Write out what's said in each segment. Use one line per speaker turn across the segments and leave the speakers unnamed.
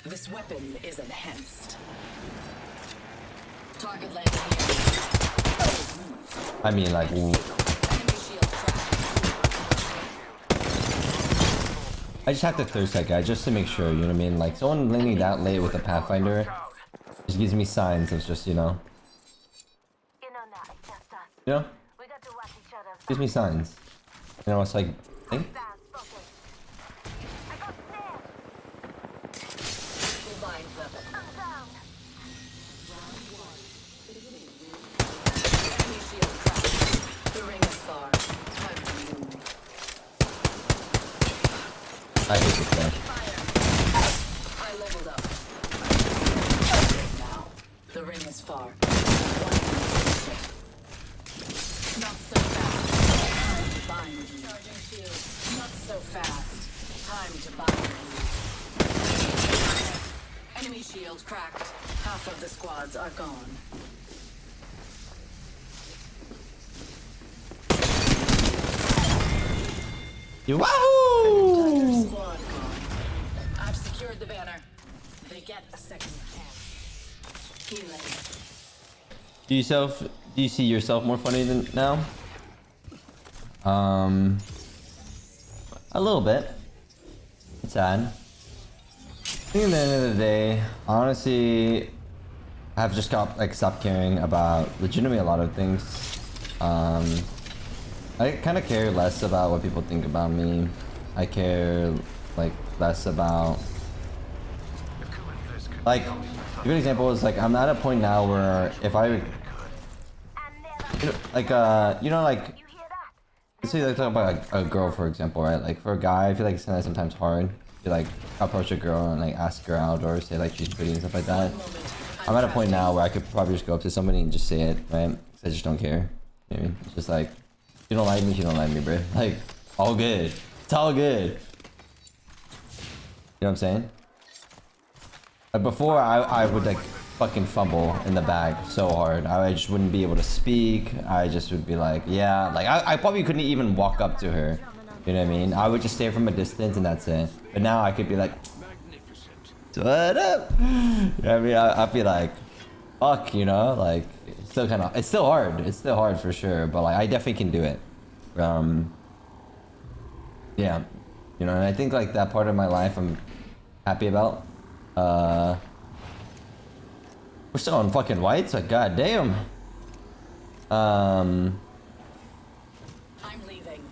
This weapon is enhanced. Target landing here.
I mean, like,
Enemy shield cracked.
I just have to thirst that guy just to make sure, you know what I mean? Like, someone landing that late with a Pathfinder just gives me signs of just, you know? You know? Gives me signs. You know, it's like, think? I hate this guy.
I leveled up. Now, the ring is far. Not so fast. Bind you. Charging shield. Not so fast. Time to bind you. Enemy shield cracked. Half of the squads are gone.
Wahoo!
Squad gone. I've secured the banner. They get a second chance. Healing.
Do you see yourself more funny than now? A little bit. It's sad. I think at the end of the day, honestly, I've just got like stopped caring about legitimately a lot of things. I kind of care less about what people think about me. I care like less about like a good example is like I'm at a point now where if I like like let's say like talk about a girl for example, right? Like for a guy, I feel like it's kind of sometimes hard to like approach a girl and like ask her out or say like she's pretty and stuff like that. I'm at a point now where I could probably just go up to somebody and just say it, right? 'Cause I just don't care. You know what I mean? It's just like, you don't like me, you don't like me, bro. Like, all good. It's all good. You know what I'm saying? Like before, I would like fucking fumble in the bag so hard. I just wouldn't be able to speak. I just would be like, yeah. Like, I probably couldn't even walk up to her. You know what I mean? I would just stare from a distance and that's it. But now I could be like, what up? You know what I mean? I'd be like, fuck, you know? Like, it's still kind of, it's still hard. It's still hard for sure. But like, I definitely can do it. Yeah. You know, and I think like that part of my life I'm happy about. We're still on fucking whites, like goddamn.
I'm leaving.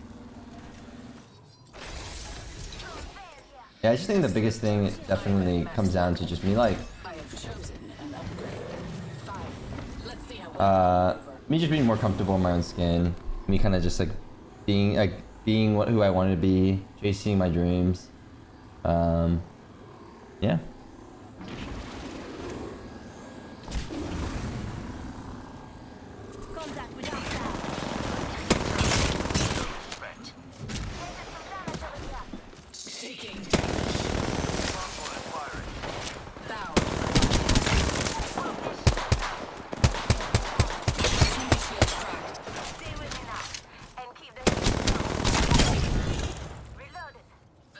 Yeah, I just think the biggest thing definitely comes down to just me like
I have chosen an upgrade. Fine. Let's see how
me just being more comfortable in my own skin, me kind of just like being who I wanted to be, chasing my dreams. Yeah.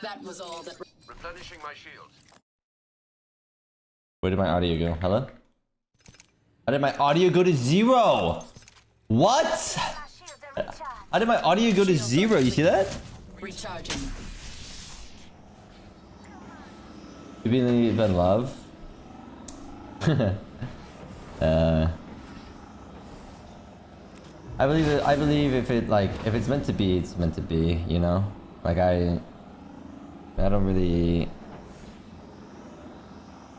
That was all that.
Replenishing my shields.
Where did my audio go? Hello? How did my audio go to 0? What? How did my audio go to 0? You see that?
Recharging.
You believe in love? I believe if it's meant to be, it's meant to be, you know? Like I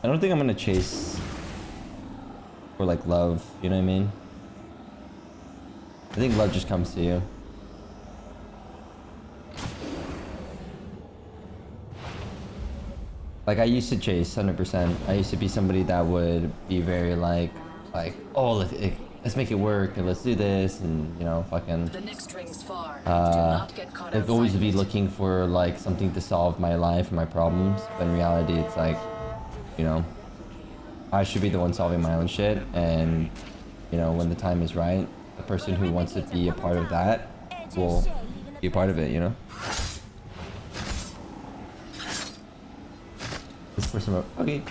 don't think I'm gonna chase for like love, you know what I mean? I think love just comes to you. Like I used to chase 100%. I used to be somebody that would be very like, oh, let's make it work and let's do this and you know, fucking.
The next ring's far. Do not get caught
I've always
outside
be
it.
looking for like something to solve my life and my problems, but in reality, it's like, you know, I should be the one solving my own shit, and you know, when the time is right, the person who wants to be a part of that will be a part of it, you know. This person, okay.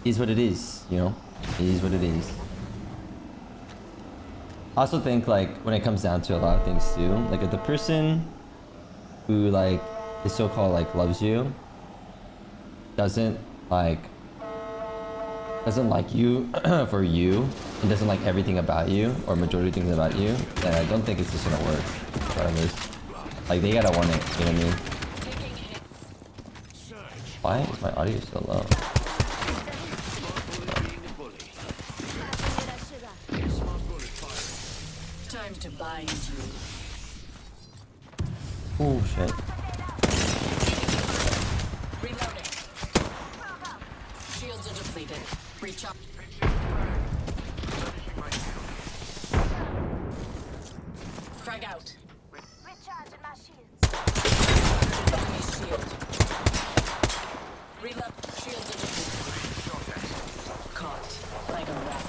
It is what it is, you know? It is what it is. I also think like when it comes down to a lot of things too, like if the person who like is so-called like loves you doesn't like you for you and doesn't like everything about you or majority of things about you, then I don't think it's just gonna work. Regardless. Like they gotta want it, you know what I mean? Why is my audio so low?
Time to bind you.
Oh shit.
Reloading. Shields are depleted. Reach up. Frag out.
Recharging my shields.
Enemy shield. Reload. Shields are depleted. Caught like a rat.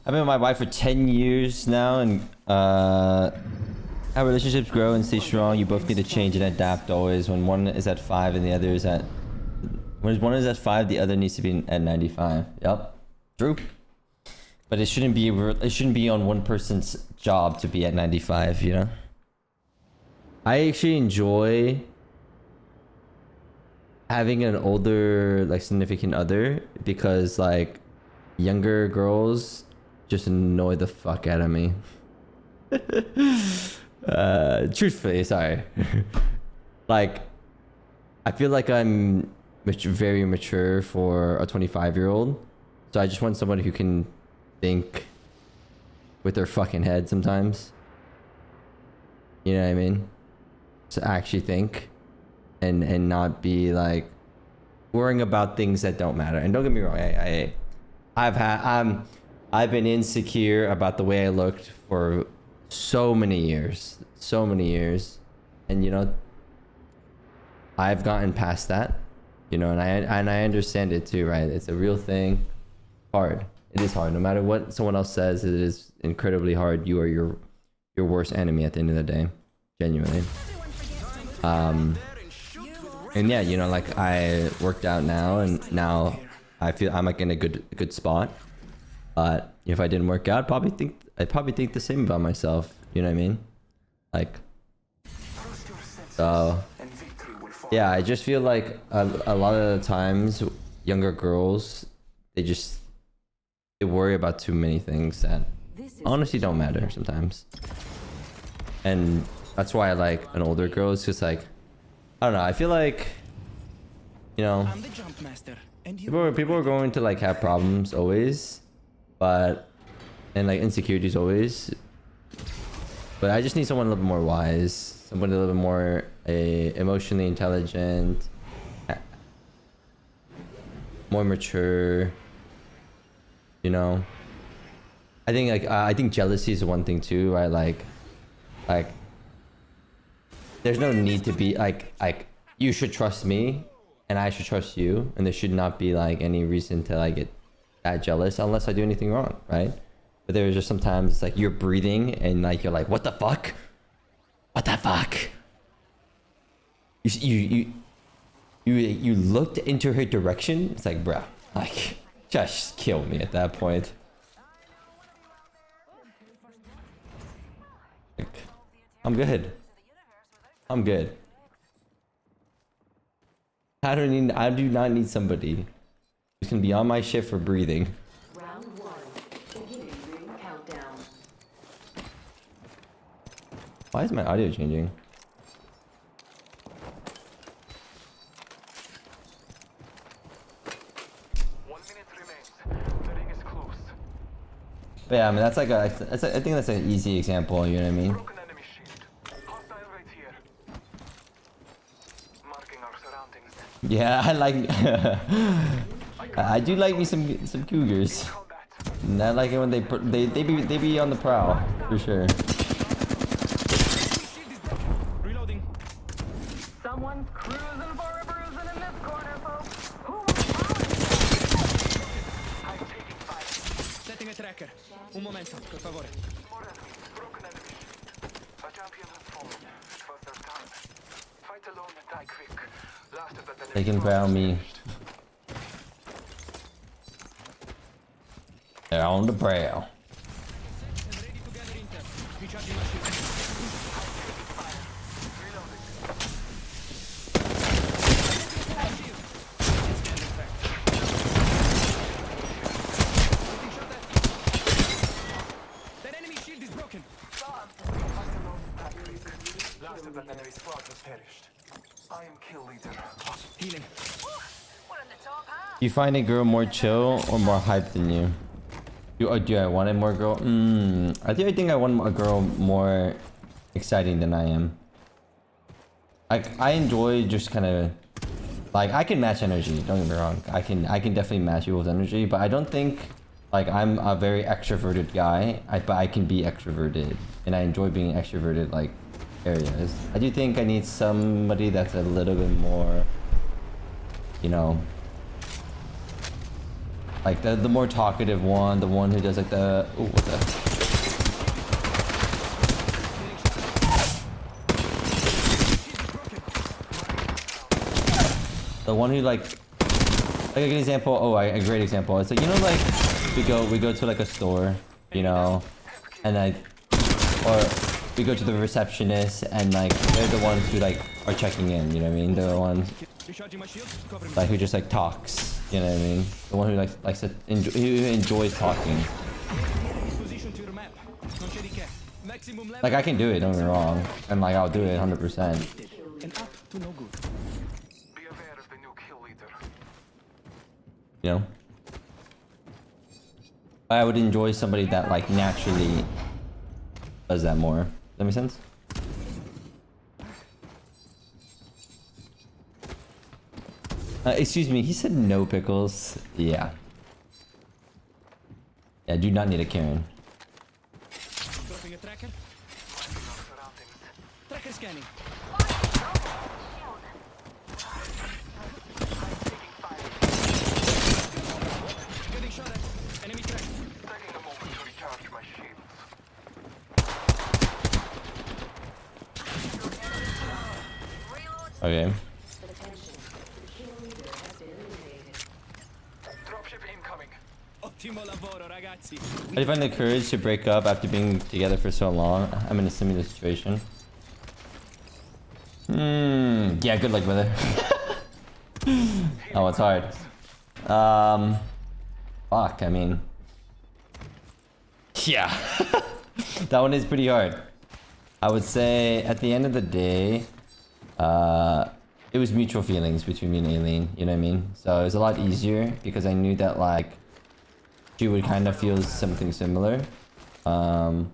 I've been with my wife for 10 years now, and how relationships grow and stay strong, you both need to change and adapt always. When one is at 5 and the other is at... When one is at 5, the other needs to be at 95. Yep. True. But it shouldn't be on one person's job to be at 95, you know? I actually enjoy having an older, like, significant other because, like, younger girls just annoy the fuck out of me. Truthfully, sorry. Like, I feel like I'm very mature for a 25-year-old. So I just want somebody who can think with their fucking head sometimes. You know what I mean? To actually think and not be like worrying about things that don't matter. And don't get me wrong, I've been insecure about the way I looked for so many years, and you know, I've gotten past that, you know, and I understand it too, right? It's a real thing. Hard. It is hard. No matter what someone else says, it is incredibly hard. You are your worst enemy at the end of the day, genuinely. And yeah, you know, like I worked out now, and now I feel I'm like in a good spot. But if I didn't work out, I'd probably think the same about myself. You know what I mean? Like, so yeah, I just feel like a lot of the times younger girls, they worry about too many things that honestly don't matter sometimes. And that's why I like an older girl. It's just like, I don't know. I feel like, you know, people are going to like have problems always, but and like insecurities always. But I just need someone a little bit more wise, someone a little bit more emotionally intelligent, more mature. You know, I think jealousy is one thing too, right? Like there's no need to be like you should trust me and I should trust you, and there should not be like any reason to like get that jealous unless I do anything wrong, right? But there's just sometimes it's like you're breathing and like you're like, what the fuck? What the fuck? You looked into her direction. It's like, bruh, like just kill me at that point. Like, I'm good. I'm good. I do not need somebody who's gonna be on my shit for breathing.
Round one. Beginning ring countdown.
Why is my audio changing? But yeah, I mean that's like I think that's an easy example. You know what I mean? Yeah, I like. I do like me some cougars. And I like it when they be on the prowl for sure.
Someone's cruising for a bruising in this corner, folks. Who
I'm taking fire.
Setting a tracker. Un momento, per favore.
More enemies. Broken enemies. A champion has fallen. It was their time. Fight alone and die quick. Last of the
They can
enemies
brown me. They're on the brow.
And ready to gather intel. Recharging my shield. That enemy shield is broken.
Last of the enemy squad has perished. I am kill leader.
Healing.
We're in the top half.
Do you find a girl more chill or more hyped than you? Do I want a more girl? I think I want a girl more exciting than I am. I enjoy just kind of like I can match energy. Don't get me wrong. I can definitely match people's energy, but I don't think like I'm a very extroverted guy. But I can be extroverted, and I enjoy being extroverted like areas. I do think I need somebody that's a little bit more, you know. Like the more talkative one, the one who does like the what the one who like a good example. Oh, a great example. It's like, you know, like we go to like a store, you know, and like, or we go to the receptionist and like they're the ones who like are checking in. You know what I mean? They're the ones
Recharging my shield. Cover me.
like who just like talks. You know what I mean? The one who likes to who enjoys talking.
Position to your map. Non c'è di che. Maximum level.
Like I can do it, don't get me wrong, and like I'll do it 100%.
And up to no good.
Be aware of the new kill leader.
You know? I would enjoy somebody that like naturally does that more. Does that make sense? Excuse me, he said no pickles. Yeah. Yeah, I do not need a Karen.
Dropping a tracker.
Surroundings.
Tracker scanning. Getting shot at. Enemy track.
Taking a moment to recharge my shields.
Okay.
Dropship incoming.
Ottimo lavoro, ragazzi.
How do you find the courage to break up after being together for so long? I'm in a similar situation. Yeah, good luck, brother. Oh, it's hard. Fuck, I mean. Yeah. That one is pretty hard. I would say at the end of the day, it was mutual feelings between me and Aileen, you know what I mean? So it was a lot easier because I knew that like she would kind of feel something similar. So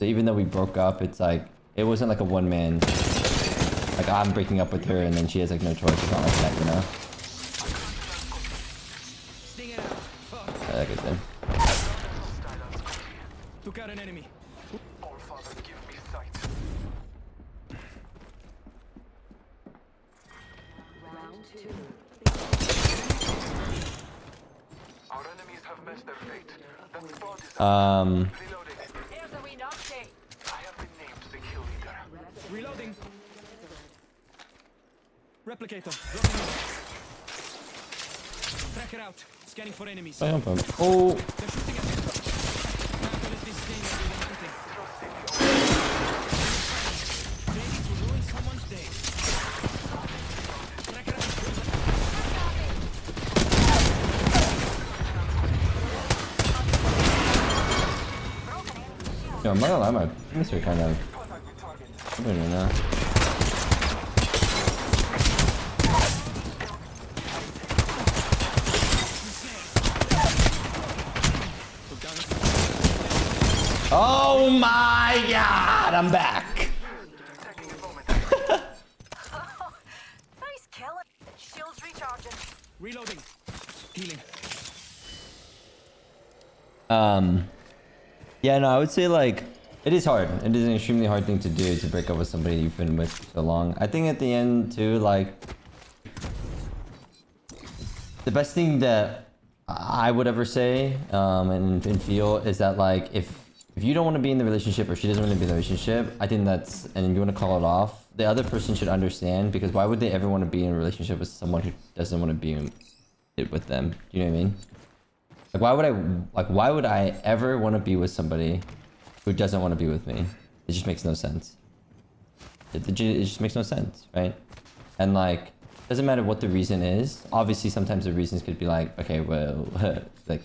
even though we broke up, it's like it wasn't like a one man, like I'm breaking up with her and then she has like no choice. It's not like that, you know?
Sting it out. Fuck.
Like I said.
Took out an enemy.
All Father, give me sight. Our enemies have met their fate. That squad is reloading.
Here's a wee nocty.
I have been named the kill leader.
Reloading. Replicator. Dropping in. Tracker out. Scanning for enemies.
Oh.
They're shooting at me. How is this thing that we're hunting? Ready to ruin someone's day. Tracker out.
Yo, I'm not gonna lie, my fingers are kind of. I don't even know. Oh my god, I'm back.
Nice kill. Shields recharging.
Reloading. Healing.
Yeah, no, I would say like It is hard. It is an extremely hard thing to do, to break up with somebody you've been with for so long. I think at the end too, like, the best thing that I would ever say and feel is that, like, if you don't want to be in the relationship or she doesn't want to be in the relationship, I think that's, and you want to call it off, the other person should understand, because why would they ever want to be in a relationship with someone who doesn't want to be in it with them? Do you know what I mean? Like, why would I ever want to be with somebody who doesn't want to be with me? It just makes no sense. It just makes no sense, right? And like, doesn't matter what the reason is. Obviously, sometimes the reasons could be like, okay, well, like,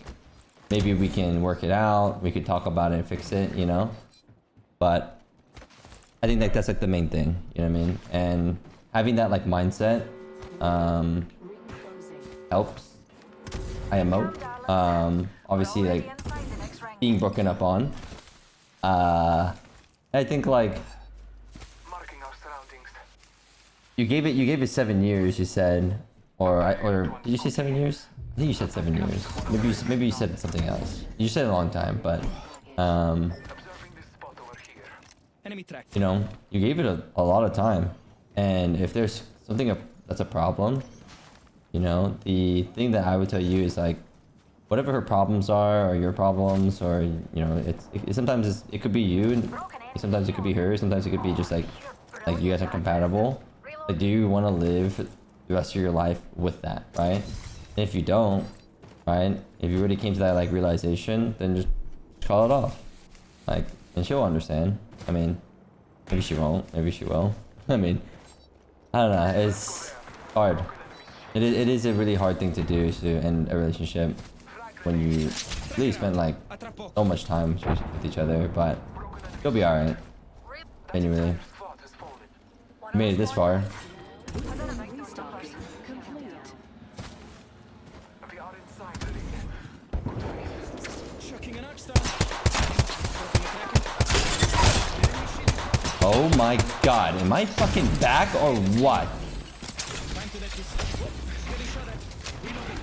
maybe we can work it out. We could talk about it and fix it, you know? But I think like that's like the main thing, you know what I mean? And having that like mindset helps. I emote. Obviously, like, being broken up on. I think like
Marking our surroundings.
you gave it 7 years, you said, or did you say 7 years? I think you said 7 years. Maybe you said something else. You said a long time, but
Observing this spot over here.
Enemy track.
you know, you gave it a lot of time, and if there's something that's a problem, you know, the thing that I would tell you is like, whatever her problems are, or your problems, or you know, sometimes it could be you, and sometimes it could be her, sometimes it could be just like you guys are compatible. Like, do you want to live the rest of your life with that, right? And if you don't, right, if you already came to that like realization, then just call it off. Like, and she'll understand. I mean, maybe she won't, maybe she will. I mean, I don't know, it's hard. It is a really hard thing to do to end a relationship when you really spend like so much time with each other, but you'll be alright. Genuinely.
Spot has fallen.
You made it this far.
We are inside the ring. Good faith.
Chucking an arc star. Enemy shield.
Oh my god, am I fucking back or what?
Time to let this. Getting shot at. Reloading.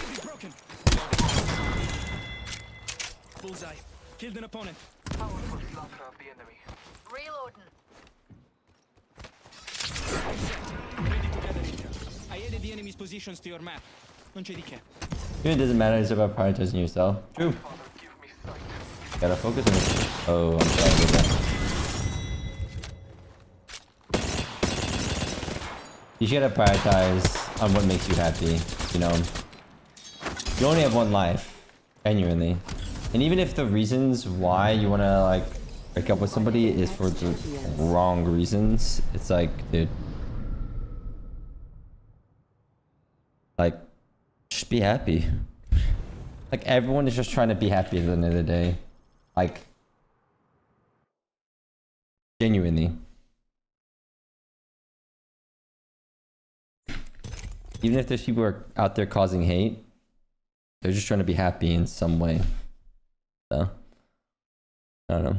Shield broken. Bullseye. Killed an opponent.
Powerful slaughter of the enemy.
Reloading.
Ready to gather intel. I added the enemy's positions to your map. Non c'è di che.
It doesn't matter, it's about prioritizing yourself. True.
Father, give me sight.
Gotta focus on it. Oh, I'm sorry about that. You should gotta prioritize on what makes you happy, you know? You only have one life, genuinely. And even if the reasons why you wanna like break up with somebody is for the wrong reasons, it's like, dude, like, just be happy. Like, everyone is just trying to be happy at the end of the day. Like, genuinely. Even if there's people who are out there causing hate, they're just trying to be happy in some way. So, I don't know.